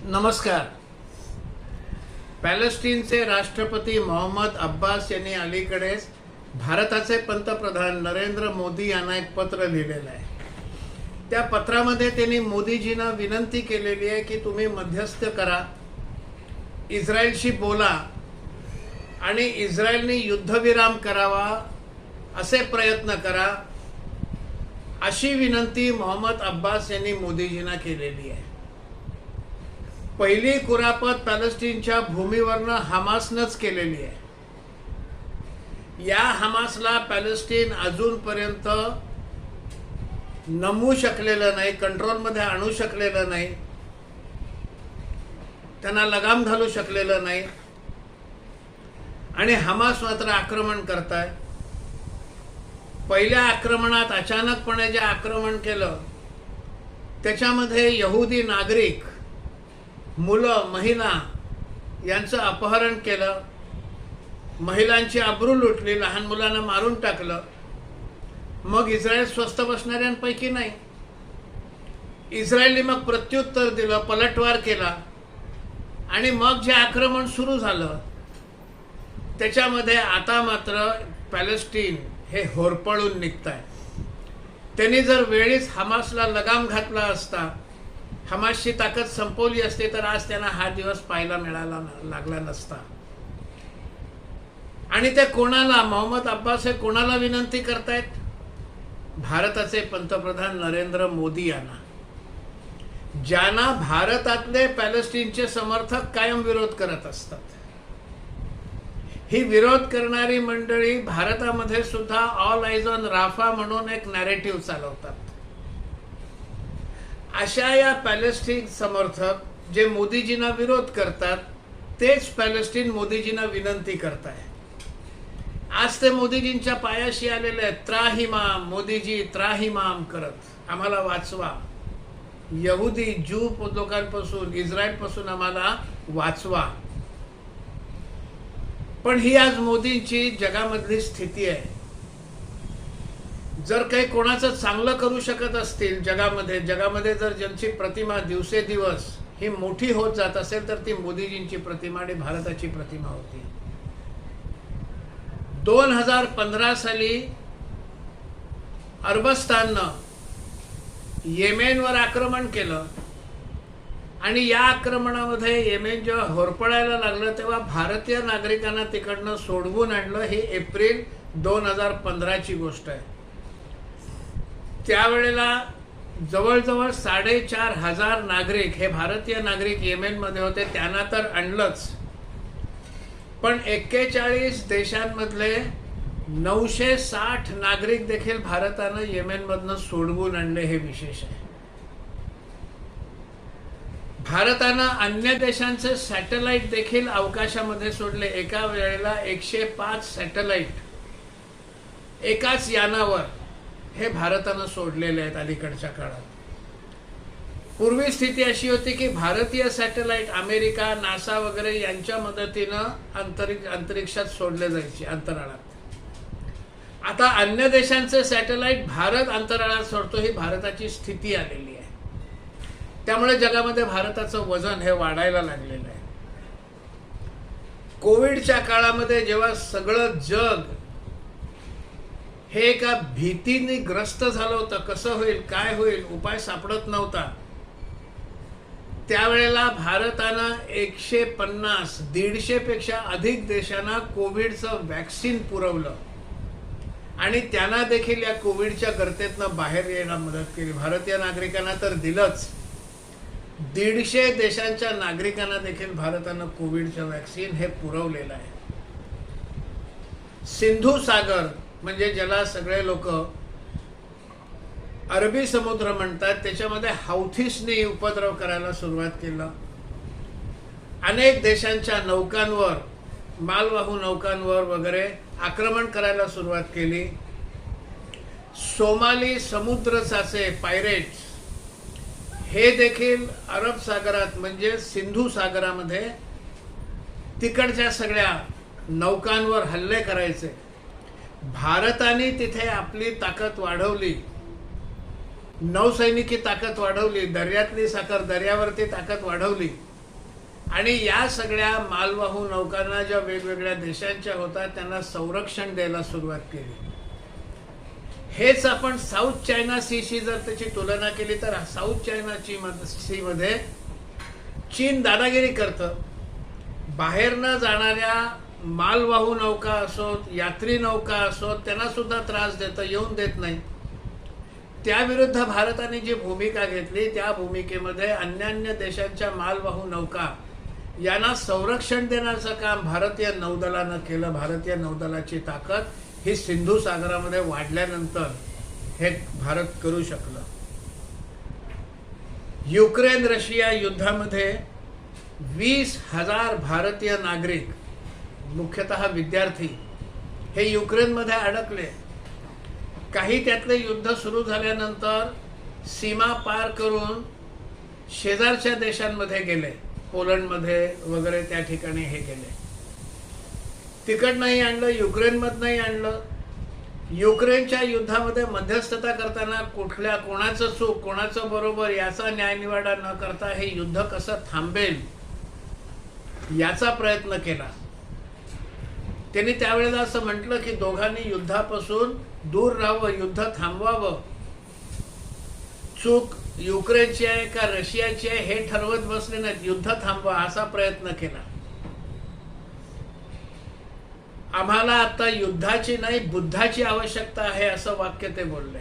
नमस्कार. पॅलेस्टीनचे राष्ट्रपती मोहम्मद अब्बास यांनी अलीकडेच भारताचे पंतप्रधान नरेंद्र मोदी यांना एक पत्र लिहिलेलं आहे. त्या पत्रामध्ये त्यांनी मोदीजींना विनंती केलेली आहे की तुम्ही मध्यस्थ करा, इस्रायलशी बोला आणि इस्रायलने युद्धविराम करावा असे प्रयत्न करा, अशी विनंती मोहम्मद अब्बास यांनी मोदीजींना केलेली आहे. पहिली कुरापत पॅलेस्टीनच्या भूमीवरनं हमासनंच केलेली आहे. या हमासला पॅलेस्टीन अजूनपर्यंत नमवू शकलेलं नाही, कंट्रोलमध्ये आणू शकलेलं नाही, त्यांना लगाम घालू शकलेलं नाही आणि हमास मात्र आक्रमण करताय. पहिल्या आक्रमणात अचानकपणे जे आक्रमण केलं त्याच्यामध्ये यहुदी नागरिक, मुलं, महिला यांचं अपहरण केलं, महिलांची अब्रू लुटली, लहान मुलांना मारून टाकलं. मग इस्रायल स्वस्थ बसणाऱ्यांपैकी नाही. इस्रायलने मग प्रत्युत्तर दिलं, पलटवार केला आणि मग जे आक्रमण सुरू झालं त्याच्यामध्ये आता मात्र पॅलेस्टीन हे होरपळून निघताय. त्यांनी जर वेळीच हमासला लगाम घातला असता, हमासची ताकद संपवली असते, तर आज त्यांना हा दिवस पाहायला लागला नसता. आणि ते कोणाला, मोहम्मद अब्बास हे कोणाला विनंती करतायत? भारताचे पंतप्रधान नरेंद्र मोदी यांना, ज्यांना भारतातले पॅलेस्टीनचे समर्थक कायम विरोध करत असतात. ही विरोध करणारी मंडळी भारतामध्ये सुद्धा ऑल आईज ऑन राफा म्हणून एक नॅरेटिव्ह चालवतात. अशा या पॅलेस्टीन समर्थक जे मोदीजींना विरोध करतात, तेच पॅलेस्टीन मोदीजींना विनंती करताय. आज ते मोदीजींच्या पायाशी आलेले आहेत, त्राहिमाम मोदीजी, त्राहिमाम करत आम्हाला वाचवा, यहुदी ज्यू लोकांपासून, इस्रायलपासून आम्हाला वाचवा. पण ही आज मोदींची जगामधली स्थिती आहे. जर काही कोणाचं चांगलं करू शकत असतील जगामध्ये जर ज्यांची प्रतिमा दिवसेदिवस ही मोठी होत जात असेल, तर ती मोदीजींची प्रतिमा आणि भारताची प्रतिमा होती. 2015 साली अरबस्ताननं येमेनवर आक्रमण केलं आणि या आक्रमणामध्ये येमेन जेव्हा होरपळायला लागलं तेव्हा भारतीय नागरिकांना तिकडनं सोडवून आणलं. ही एप्रिल 2015ची गोष्ट आहे. त्यावेळेला जवळजवळ 4,500 नागरिक हे भारतीय नागरिक येमेनमध्ये होते. त्यांना तर आणलंच, पण 41 देशांमधले 960 नागरिक देखील भारतानं येमेनमधनं सोडवून आणले. हे विशेष आहे. भारतानं अन्य देशांचे सॅटेलाइट देखील अवकाशामध्ये सोडले. एका वेळेला 105 सॅटेलाइट एकाच यानावर हे भारतानं सोडलेले आहेत अलीकडच्या काळात. पूर्वी स्थिती अशी होती की भारतीय सॅटेलाइट अमेरिका, नासा वगैरे यांच्या मदतीनं अंतरिक्षात सोडले जायचे, अंतराळात. आता अन्य देशांचे सॅटेलाइट भारत अंतराळात सोडतो. ही भारताची स्थिती आलेली आहे. त्यामुळे जगामध्ये भारताचं वजन हे वाढायला लागलेलं आहे. कोविडच्या काळामध्ये जेव्हा सगळं जग हे एका भीतीने ग्रस्त झालं होतं, कसं होईल, काय होईल, उपाय सापडत नव्हता, त्यावेळेला भारतानं 150 पेक्षा अधिक देशांना कोविडचं वॅक्सिन पुरवलं आणि त्यांना देखील या कोविडच्या गर्तेतनं बाहेर यायला मदत केली. भारतीय नागरिकांना तर दिलंच, 150 देशांच्या नागरिकांना देखील भारतानं कोविडचं वॅक्सिन हे पुरवलेलं आहे. सिंधू सागर म्हणजे ज्याला सगळे लोक अरबी समुद्र म्हणतात, त्याच्यामध्ये हौथीसनी उपद्रव करायला सुरुवात केला. अनेक देशांच्या नौकांवर, मालवाहू नौकांवर वगैरे आक्रमण करायला सुरुवात केली. सोमाली समुद्र चाचे पायरेट्स हे देखील अरब सागरात म्हणजे सिंधू सागरामध्ये तिकडच्या सगळ्या नौकांवर हल्ले करायचे. भारताने तिथे आपली ताकद वाढवली, नौसैनिकी ताकद वाढवली, दर्यातली साखर दर्यावरती ताकद वाढवली आणि या सगळ्या मालवाहू नौकांना ज्या वेगवेगळ्या देशांच्या होत्या त्यांना संरक्षण द्यायला सुरुवात केली. हेच आपण साऊथ चायना सीशी जर त्याची तुलना केली तर साऊथ चायना सी मध्ये चीन दादागिरी करतं. बाहेरनं जाणाऱ्या मालवाहू नौका असोत, यात्री नौका असोत, त्यांना सुद्धा त्रास देतं, येऊन देत नाही. त्याविरुद्ध भारताने जी भूमिका घेतली त्या भूमिकेमध्ये अन्य देशांच्या मालवाहू नौका यांना संरक्षण देण्याचं काम भारतीय नौदलानं केलं. भारतीय नौदलाची ताकद ही सिंधू सागरामध्ये वाढल्यानंतर हे भारत करू शकलं. युक्रेन रशिया युद्धामध्ये 20,000 भारतीय नागरिक, मुख्यतः विद्यार्थी, हे युक्रेनमध्ये अडकले. काही त्यातले युद्ध सुरू झाल्यानंतर सीमा पार करून शेजारच्या देशांमध्ये गेले, पोलंडमध्ये वगैरे त्या ठिकाणी हे गेले. तिकडनंही आणलं, युक्रेनमधनंही आणलं. युक्रेनच्या युद्धामध्ये मध्यस्थता करताना कोणाचं चूक कोणाचं बरोबर याचा न्यायनिवाडा न करता हे युद्ध कसं थांबेल याचा प्रयत्न केला. त्यांनी त्यावेळेला असं म्हटलं की दोघांनी युद्धापासून दूर राहावं, युद्ध थांबवावं. चूक युक्रेनची आहे का रशियाची आहे हे ठरवत बसले नाहीत, युद्ध थांबवा असा प्रयत्न केला. आम्हाला आता युद्धाची नाही बुद्धाची आवश्यकता आहे असं वाक्य ते बोलले.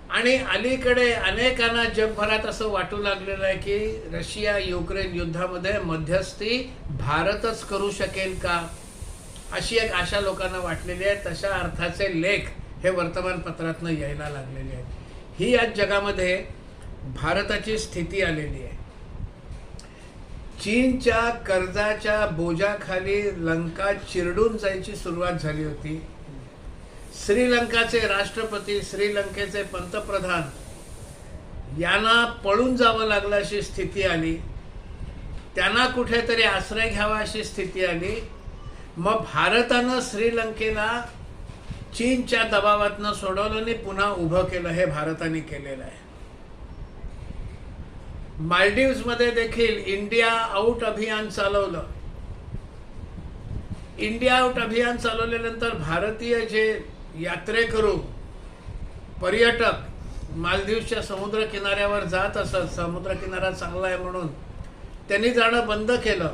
आणि अलीकडे अनेकांना जगभरात असं वाटू लागलेलं आहे की रशिया युक्रेन युद्धामध्ये मध्यस्थी भारतच करू शकेल का, अशी एक आशा लोकांना वाटलेली आहे. तशा अर्थाचे लेख हे वर्तमानपत्रातनं यायला लागलेले आहेत. ही आज जगामध्ये भारताची स्थिती आलेली आहे. चीनच्या कर्जाच्या बोजाखाली लंका चिरडून जायची सुरुवात झाली होती. श्रीलंकाचे राष्ट्रपती, श्रीलंकेचे पंतप्रधान यांना पळून जावं लागलं अशी स्थिती आली. त्यांना कुठेतरी आश्रय घ्यावा अशी स्थिती आली. मग भारतानं श्रीलंकेला चीनच्या दबावातनं सोडवलं आणि पुन्हा उभं केलं. हे भारताने केलेलं आहे. मालदीव्स मध्ये देखील इंडिया आउट अभियान चालवलं. इंडिया आउट अभियान चालवल्यानंतर भारतीय जे यात्रेकरू पर्यटक मालदीवच्या समुद्र किनाऱ्यावर जात असत, समुद्र किनारा चांगला आहे म्हणून त्यांनी जाणं बंद केलं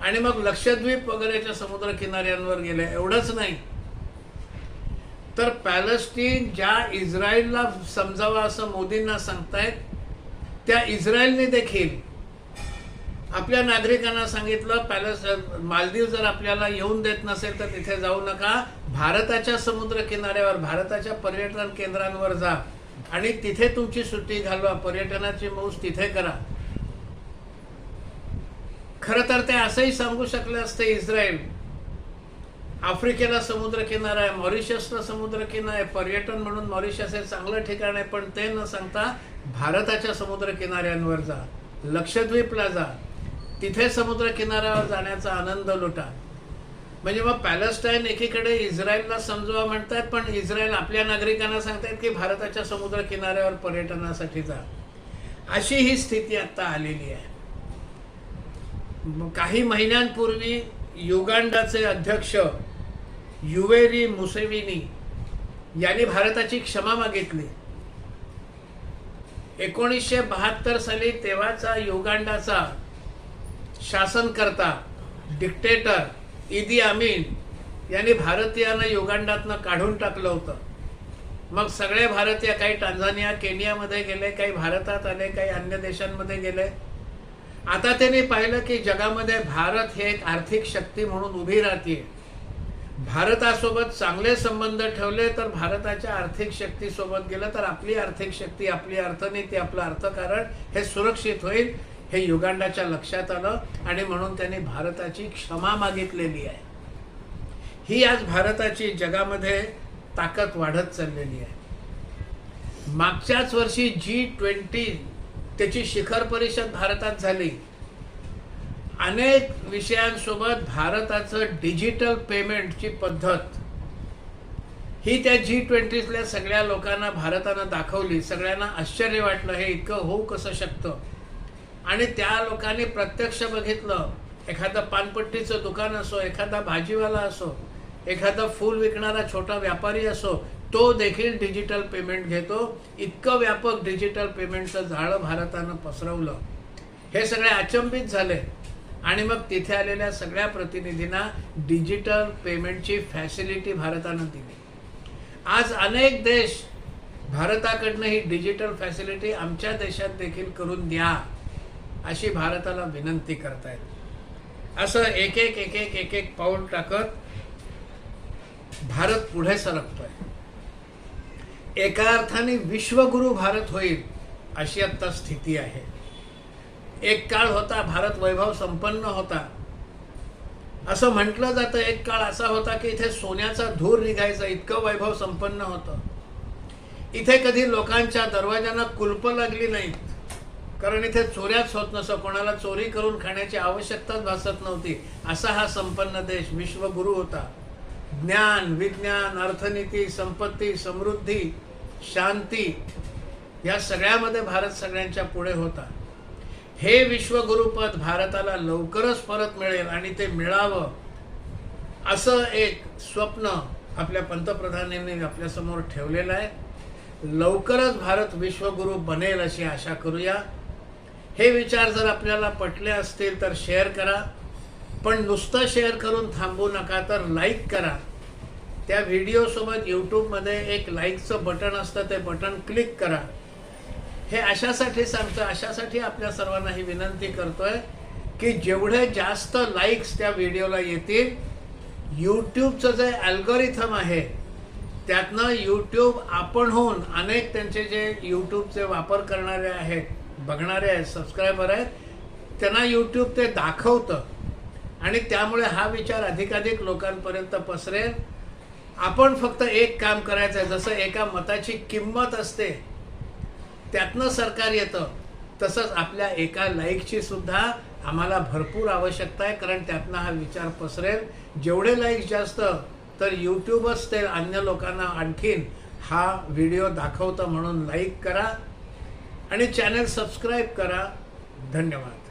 आणि मग लक्षद्वीप वगैरेच्या समुद्र किनाऱ्यांवर गेले. एवढंच नाही तर पॅलेस्टीन ज्या इस्रायलला समजावा असं मोदींना सांगतायत त्या इस्रायलने देखील आपल्या नागरिकांना सांगितलं मालदीव जर आपल्याला येऊन देत नसेल तर तिथे जाऊ नका, भारताच्या समुद्र किनाऱ्यावर भारताच्या पर्यटन केंद्रांवर जा आणि तिथे तुमची सुट्टी घालवा, पर्यटनाची मौज तिथे करा. खरं तर ते असंही सांगू शकले असते इस्रायल आफ्रिकेला समुद्र किनारा आहे, मॉरिशसला समुद्र किनारा आहे, पर्यटन म्हणून मॉरिशस हे चांगलं ठिकाण आहे, पण ते न सांगता भारताच्या समुद्र किनाऱ्यांवर जा, लक्षद्वीपला जा, तिथे समुद्र किनाऱ्यावर जाण्याचा आनंद लुटा. म्हणजे मग पॅलेस्टाईन एकीकडे इस्रायलला समजवा म्हणतात पण इस्रायल आपल्या नागरिकांना सांगतात की भारताच्या समुद्र किनाऱ्यावर पर्यटनासाठी जा. अशी ही स्थिती आता आलेली आहे. काही महिन्यांपूर्वी युगांडाचे अध्यक्ष युवेरी मुसेविनी यांनी भारताची क्षमा मागितली. 1972 साली तेव्हाचा युगांडाचा शासनकर्ता डिक्टेटर इदी अमीन यांनी भारतीयांना युगांडातनं काढून टाकलं होतं. मग सगळे भारतीय काही टांझानिया केनियामध्ये गेले, काही भारतात आले, काही अन्य देशांमध्ये गेले. आता त्यांनी पाहिलं की जगामध्ये भारत हे एक आर्थिक शक्ती म्हणून उभी राहते. भारतासोबत चांगले संबंध ठेवले तर भारताच्या आर्थिक शक्तीसोबत गेलं तर आपली आर्थिक शक्ती, आपली अर्थनीती, आपलं अर्थकारण हे सुरक्षित होईल. हे युगांडाच्या लक्षात आलं आणि म्हणून त्यांनी भारताची क्षमा मागितलेली आहे. ही आज भारताची जगामध्ये ताकद वाढत चाललेली आहे. मागच्याच वर्षी G20 त्याची शिखर परिषद भारतात झाली. अनेक विषयांसोबत भारताचं डिजिटल पेमेंटची पद्धत ही त्या G20तल्या सगळ्या लोकांना भारतानं दाखवली. सगळ्यांना आश्चर्य वाटलं हे इतकं होऊ कसं शकतं. आणि त्या लोकांनी प्रत्यक्ष बघितलं, एखादं पानपट्टीचं दुकान असो, एखादा भाजीवाला असो, एखादा फूल विकणारा छोटा व्यापारी असो, तो देखील डिजिटल पेमेंट घेतो. इतकं व्यापक डिजिटल पेमेंटचं जाळं भारतानं पसरवलं. हे सगळे अचंबित झाले आणि मग तिथे आलेल्या सगळ्या प्रतिनिधींना डिजिटल पेमेंटची फॅसिलिटी भारतानं दिली. आज अनेक देश भारताकडनं ही डिजिटल फॅसिलिटी आमच्या देशात देखील करून द्या अशी भारताला विनंती करतायत. असं एक एक पाऊल टाकत भारत पुढे सरकतोय. एका अर्थाने विश्वगुरु भारत होईल अशी आता स्थिती आहे. एक काळ होता भारत वैभव संपन्न होता असं म्हटलं जातं. एक काळ असा होता की इथे सोन्याचा धूर निघायचा, इतकं वैभव संपन्न होतं. इथे कधी लोकांच्या दरवाजांना कुलपं लागली नाहीत, कारण इथे चोऱ्याच होत नसं, कोणाला चोरी करून खाण्याची आवश्यकताच भासत नव्हती. असा हा संपन्न देश विश्वगुरु होता. ज्ञान, विज्ञान, अर्थनीती, संपत्ती, समृद्धी, शांती या सगळ्यामध्ये भारत सगळ्यांच्या पुढे होता. हे विश्वगुरुपद भारताला लवकरच परत मिळेल आणि ते मिळावं असं एक स्वप्न आपल्या पंतप्रधानांनी आपल्यासमोर ठेवलेलं आहे. लवकरच भारत विश्वगुरु बनेल अशी आशा करूया. हे विचार जर आपल्याला पटले असतील तर शेअर करा, पण नुसतं शेअर करून थांबू नका, तर लाईक करा. त्या व्हिडिओसोबत यूट्यूबमध्ये एक लाईकचं बटन असतं, ते बटन क्लिक करा. हे अशासाठी सांगतो, अशासाठी आपल्या सर्वांना ही विनंती करतोय की जेवढे जास्त लाईक्स त्या व्हिडिओला येतील, यूट्यूबचं जे अल्गोरिथम आहे त्यातनं यूट्यूब आपण होऊन अनेक त्यांचे जे यूट्यूबचे वापर करणारे आहेत, बघणारे आहेत, सबस्क्रायबर आहेत, त्यांना यूट्यूब ते दाखवतं आणि त्यामुळे हा विचार अधिकाधिक लोकांपर्यंत पसरेल. आपण फक्त एक काम करायचं आहे, जसं एका मताची किंमत असते त्यातनं सरकार येतं, तसंच आपल्या एका लाईकची सुद्धा आम्हाला भरपूर आवश्यकता आहे, कारण त्यातनं हा विचार पसरेल. जेवढे लाईक्स जास्त तर यूट्यूबच ते अन्य लोकांना आणखीन हा व्हिडिओ दाखवतं, म्हणून लाईक करा आणि चॅनल सबस्क्राईब करा. धन्यवाद.